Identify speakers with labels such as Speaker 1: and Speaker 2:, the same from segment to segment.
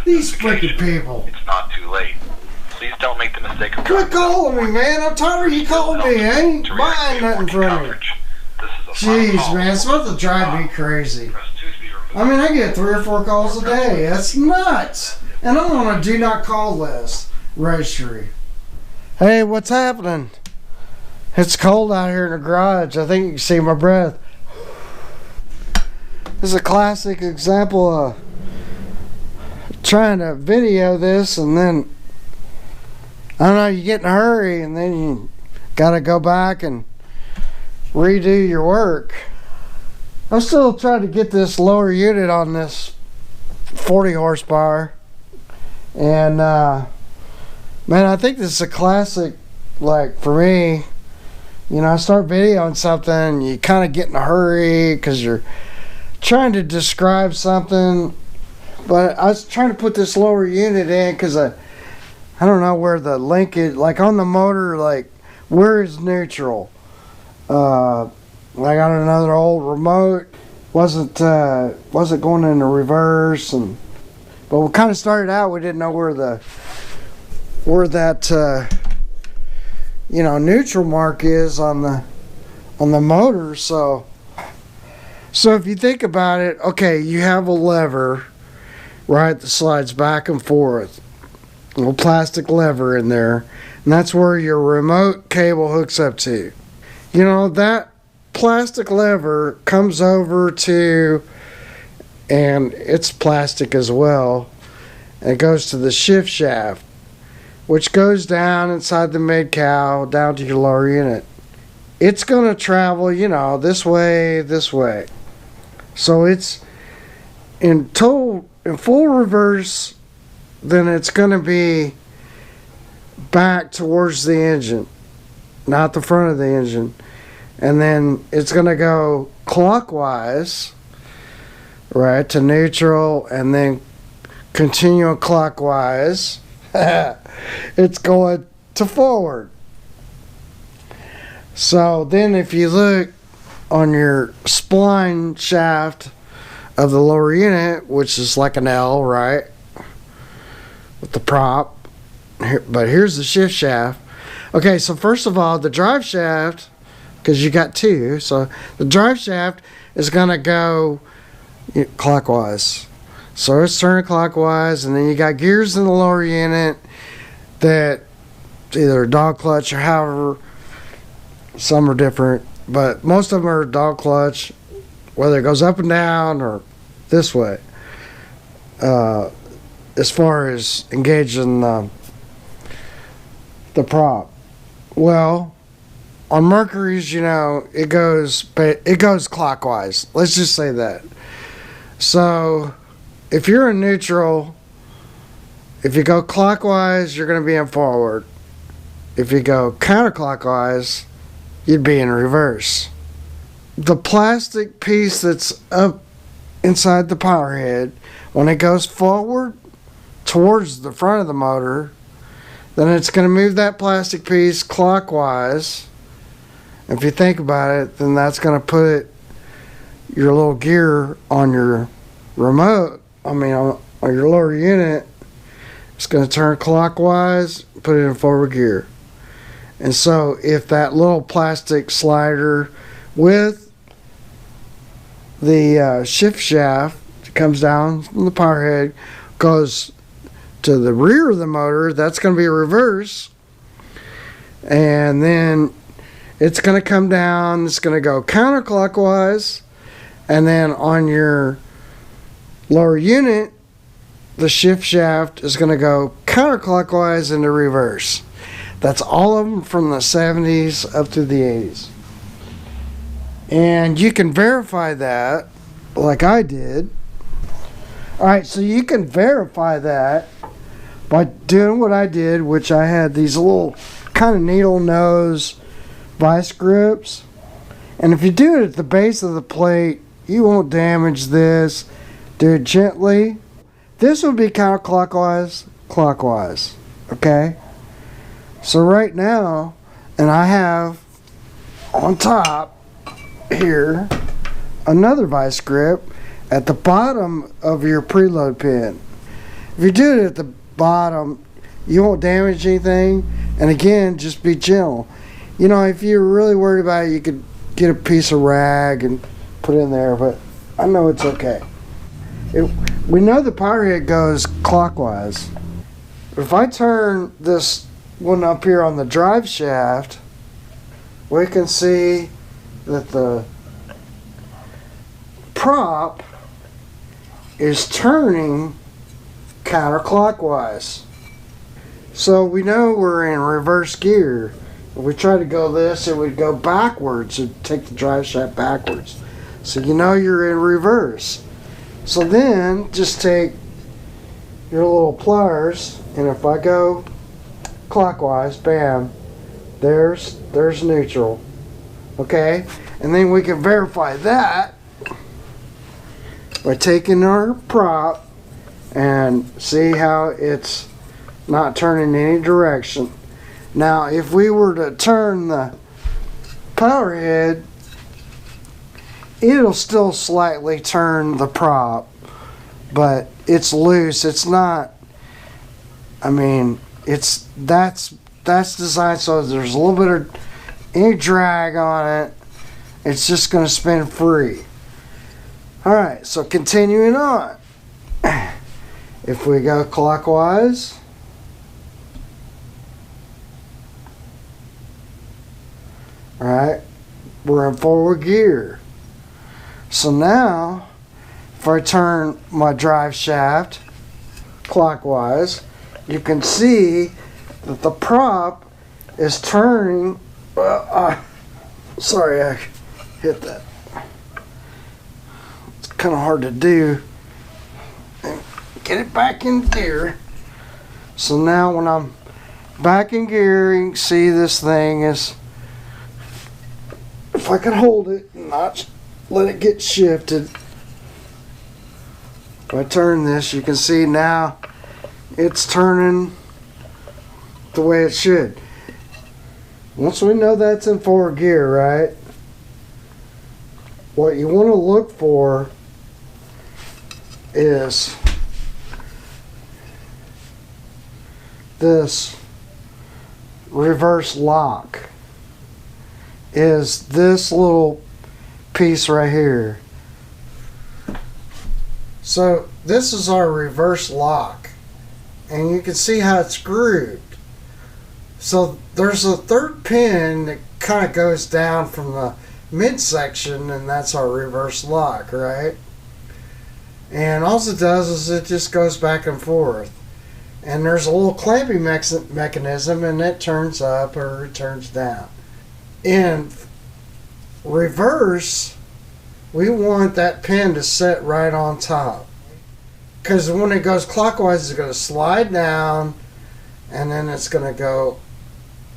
Speaker 1: These freaking people.
Speaker 2: It's not too late. Please don't make the mistake of
Speaker 1: Quit calling me, man. I'm tired of you calling me. I ain't buying nothing from you. Jeez, man. It's about to drive me crazy. I mean, I get 3 or 4 calls a day. That's nuts. And I'm on a do not call list. Registry. Hey, what's happening? It's cold out here in the garage. I think you can see my breath. This is a classic example of trying to video this and then, I don't know, you get in a hurry and then you gotta go back and redo your work. I'm still trying to get this lower unit on this 40 horsepower. And man, I think this is a classic, like, for me. You know, I start videoing something, you kind of get in a hurry because you're trying to describe something. But I was trying to put this lower unit in because I don't know where the linkage, like on the motor, like where is neutral? I got another old remote, wasn't going into reverse, but we kind of started out, we didn't know where that you know, neutral mark is on the motor. So if you think about it, okay, you have a lever, right, that slides back and forth, a little plastic lever in there, and that's where your remote cable hooks up to. You know, that plastic lever comes over to, and it's plastic as well, and it goes to the shift shaft, which goes down inside the mid-cow down to your lower unit. It's going to travel, you know, this way. So it's in full reverse, then it's going to be back towards the engine, not the front of the engine. And then it's going to go clockwise, right, to neutral, and then continue clockwise. It's going to forward. So then if you look on your spline shaft of the lower unit, which is like an L, right, with the prop, but here's the shift shaft. Okay, so first of all, the drive shaft, because you got 2, so the drive shaft is going to go clockwise. So it's turning clockwise, and then you got gears in the lower unit that either dog clutch or however, some are different, but most of them are dog clutch, whether it goes up and down or this way, as far as engaging the prop. Well, on Mercury's, you know, it goes clockwise. Let's just say that. So if you're in neutral, if you go clockwise, you're going to be in forward. If you go counterclockwise, you'd be in reverse. The plastic piece that's up inside the power head, when it goes forward towards the front of the motor, then it's going to move that plastic piece clockwise. If you think about it, then that's going to put your little gear on your remote, on your lower unit. It's going to turn clockwise, put it in forward gear. And so if that little plastic slider with the shift shaft that comes down from the power head goes to the rear of the motor, that's going to be reverse. And then it's going to come down, it's going to go counterclockwise, and then on your lower unit, the shift shaft is going to go counterclockwise into reverse. That's all of them from the 70s up to the 80s. And you can verify that like I did. Alright, so you can verify that by doing what I did, which I had these little kind of needle nose vice grips. And if you do it at the base of the plate, you won't damage this. Do it gently. This would be counterclockwise, clockwise. Okay? So right now, and I have on top here another vice grip at the bottom of your preload pin. If you do it at the bottom, you won't damage anything. And again, just be gentle. You know, if you're really worried about it, you could get a piece of rag and put it in there, but I know it's okay. We know the power head goes clockwise. If I turn this one up here on the drive shaft, we can see that the prop is turning counterclockwise. So we know we're in reverse gear. If we try to go this, it would go backwards. It would take the drive shaft backwards. So you know you're in reverse. So then just take your little pliers, and if I go clockwise, bam, there's neutral. Okay? And then we can verify that by taking our prop and see how it's not turning any direction. Now, if we were to turn the power head, it'll still slightly turn the prop, but it's loose. It's not, I mean, that's designed so there's a little bit of any drag on it. It's just going to spin free. All right, so continuing on. If we go clockwise, all right, we're in forward gear. So now, if I turn my drive shaft clockwise, you can see that the prop is turning. Sorry, I hit that. It's kind of hard to do. Get it back in gear. So now when I'm back in gear, you can see this thing is, if I can hold it and not let it get shifted. If I turn this, you can see now it's turning the way it should. Once we know that's in forward gear, right? What you want to look for is this reverse lock. Is this little piece right here. So this is our reverse lock, and you can see how it's grooved. So there's a third pin that kind of goes down from the midsection, and that's our reverse lock, right? And all it does is it just goes back and forth. And there's a little clamping mechanism, and it turns up or it turns down. In reverse, we want that pin to sit right on top. Because when it goes clockwise, it's going to slide down, and then it's going to go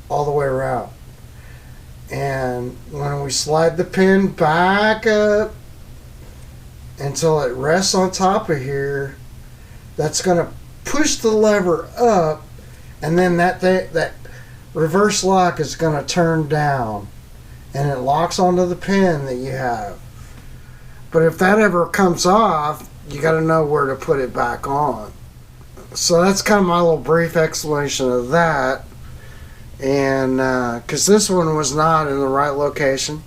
Speaker 1: all the way around. And when we slide the pin back up until it rests on top of here, that's going to push the lever up, and then that reverse lock is going to turn down, and it locks onto the pin that you have. But if that ever comes off, you got to know where to put it back on. So that's kind of my little brief explanation of that. And because this one was not in the right location,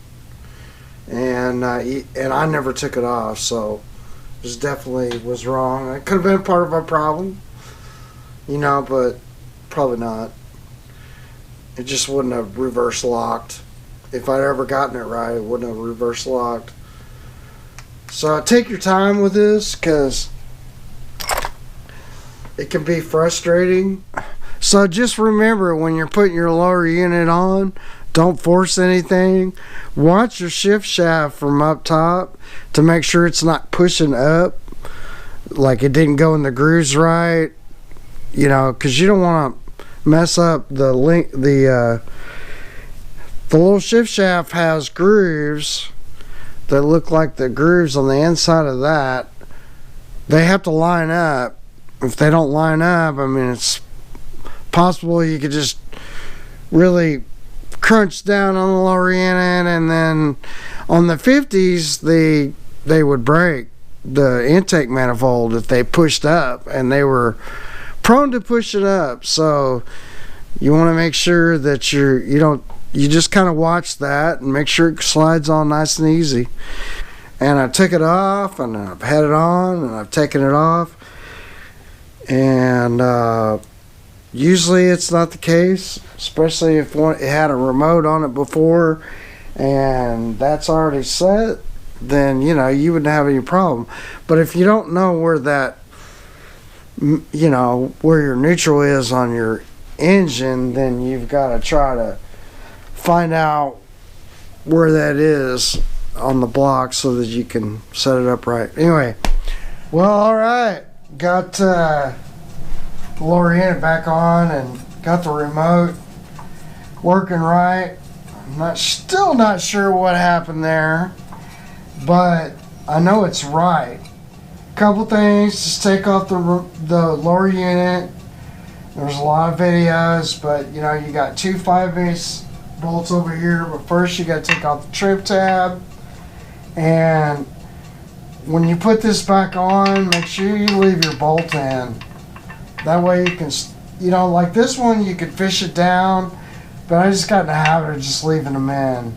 Speaker 1: and I never took it off, so it definitely was wrong. It could have been part of our problem, you know, but probably not. It just wouldn't have reverse locked. If I'd ever gotten it right, it wouldn't have reverse locked. So take your time with this, because it can be frustrating. So just remember, when you're putting your lower unit on, don't force anything. Watch your shift shaft from up top to make sure it's not pushing up, like it didn't go in the grooves right, you know, because you don't want to mess up the link. The little shift shaft has grooves that look like the grooves on the inside of that. They have to line up. If they don't line up, I mean, it's possible you could just really crunch down on the lower unit, and then on the 50s they would break. the intake manifold if they pushed up, and they were prone to push it up. So you want to make sure that you just kind of watch that and make sure it slides on nice and easy. And I took it off, and I've had it on, and I've taken it off, and usually it's not the case, especially if it had a remote on it before and that's already set, then you wouldn't have any problem. But if you don't know where that where your neutral is on your engine, then you've got to try to find out where that is on the block so that you can set it up right. Anyway, well, all right, got the lower unit back on and got the remote working right. I'm still not sure what happened there, but I know it's right. Couple things: just take off the lower unit. There's a lot of videos, but you got 2 5/8 bolts over here. But first, you got to take off the trim tab, and when you put this back on, make sure you leave your bolt in. That way you can, like this one, you could fish it down, but I just got in the habit of just leaving them in.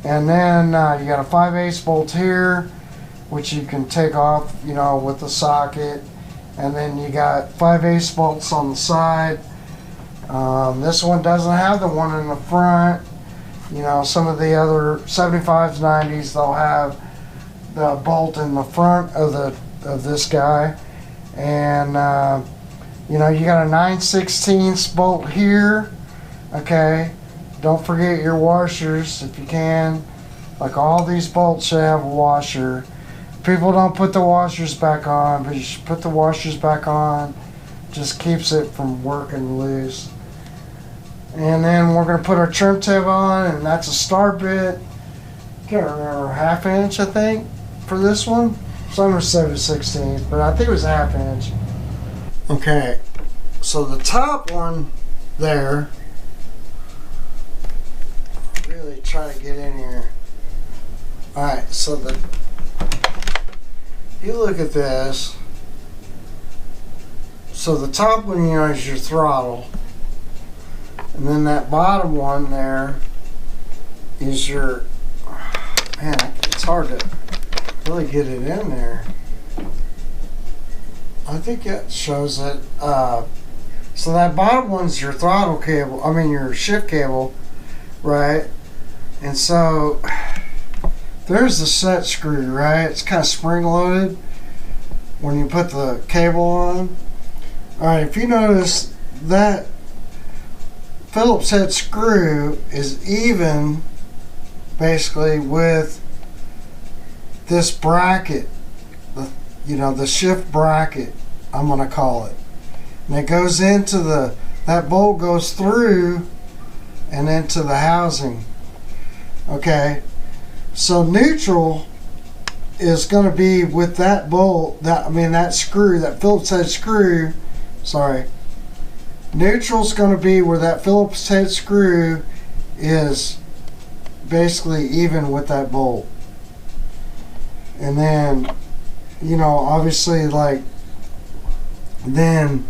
Speaker 1: And then you got a 5/8 bolt here, which you can take off, with the socket. And then you got 5/8 bolts on the side. This one doesn't have the one in the front. Some of the other 75s, 90s, they'll have the bolt in the front of this guy. And you got a 9/16 bolt here. Okay, don't forget your washers if you can. Like all these bolts should have a washer. People don't put the washers back on, but you should put the washers back on. Just keeps it from working loose. And then we're going to put our trim tab on, and that's a star bit. Can't remember, 1/2 inch I think for this one. Some are 7/16, but I think it was 1/2 inch. Okay, so the top one there, really try to get in here. Alright, so you look at this. So the top one, is your throttle. And then that bottom one there is your, man, it's hard to really get it in there. I think it shows it. So that bottom one's your throttle cable, your shift cable, right? And so there's the set screw, right? It's kind of spring loaded when you put the cable on. Alright, if you notice that Phillips head screw is even basically with this bracket, the shift bracket, I'm going to call it. And it goes into that bolt goes through and into the housing. Okay, so neutral is going to be with that bolt, that screw, that Phillips head screw, sorry. Neutral's going to be where that Phillips head screw is basically even with that bolt. And then, obviously, then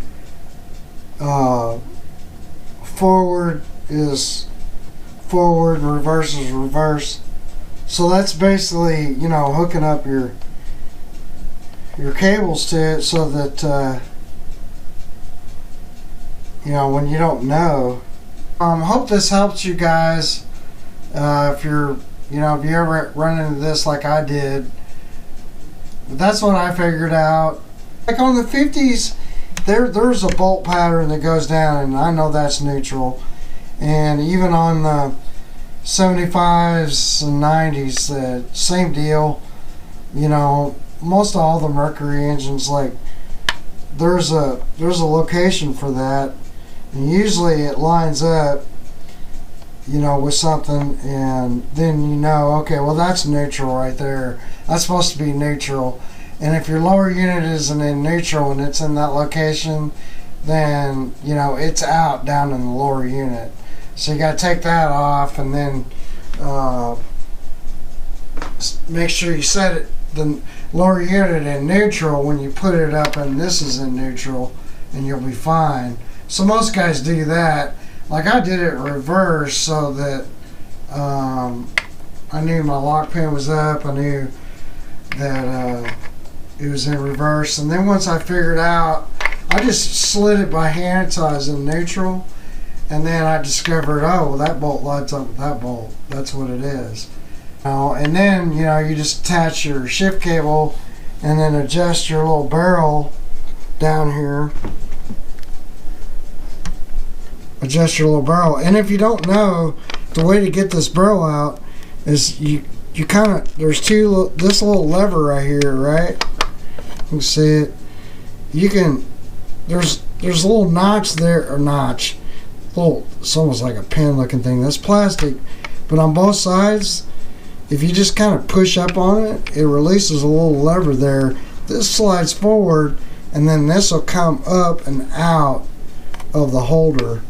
Speaker 1: forward is forward and reverse is reverse. So that's basically, hooking up your cables to it so that, when you don't know. Hope this helps you guys. If you're, if you ever run into this like I did. But that's what I figured out. Like on the 50s, there's a bolt pattern that goes down, and I know that's neutral. And even on the 75s and 90s, same deal. Most all the Mercury engines, there's a location for that, and usually it lines up, with something, and then okay, well that's neutral right there. That's supposed to be neutral. And if your lower unit isn't in neutral and it's in that location, then it's out down in the lower unit. So you got to take that off, and then make sure you set it the lower unit in neutral when you put it up, and this is in neutral, and you'll be fine. So most guys do that. Like I did it reverse so that I knew my lock pin was up. I knew that it was in reverse, and then once I figured out, I just slid it by hand until I was in neutral, and then I discovered, oh, well, that bolt lights up with that bolt. That's what it is. And then you just attach your shift cable, and then adjust your little barrel down here. Adjust your little barrel, and if you don't know, the way to get this barrel out is you kind of, there's this little lever right here, right? You can see it. You can, there's a little notch there, or notch, little, it's almost like a pin looking thing. That's plastic, but on both sides, if you just kind of push up on it, it releases a little lever there. This slides forward, and then this will come up and out of the holder.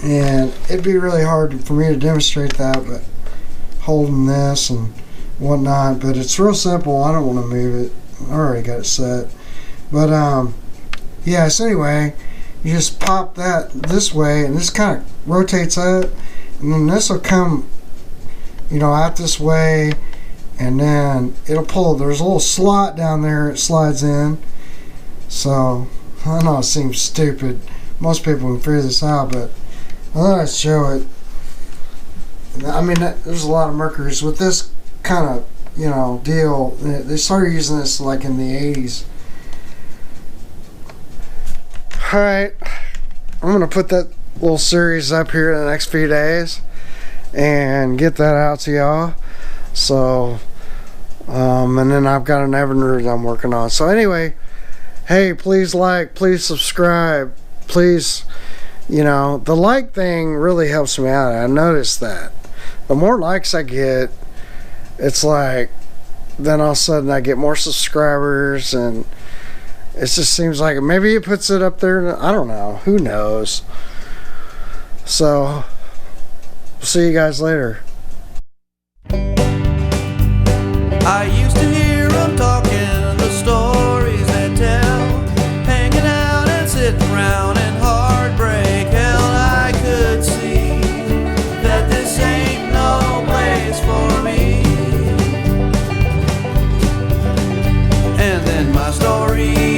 Speaker 1: And it'd be really hard for me to demonstrate that, but holding this and whatnot, but it's real simple. I don't want to move it. I already got it set. But yeah, so anyway, you just pop that this way, and this kind of rotates out, and then this will come out this way, and then it'll pull. There's a little slot down there it slides in. So I know it seems stupid, most people can figure this out, but I thought I'd show it. I mean, there's a lot of Mercuries with this kind of deal. They started using this like in the 80s. Alright, I'm gonna put that little series up here in the next few days and get that out to y'all. So and then I've got an Evinrude I'm working on. So anyway, hey, please like, please subscribe, please. The like thing really helps me out. I noticed that the more likes I get, it's like then all of a sudden I get more subscribers, and it just seems like maybe it puts it up there. I don't know, who knows. So we'll see you guys later.
Speaker 3: I used to hear them talking, the stories they tell, hanging out and sitting around in heartbreak hell. I could see that this ain't no place for me. And then my story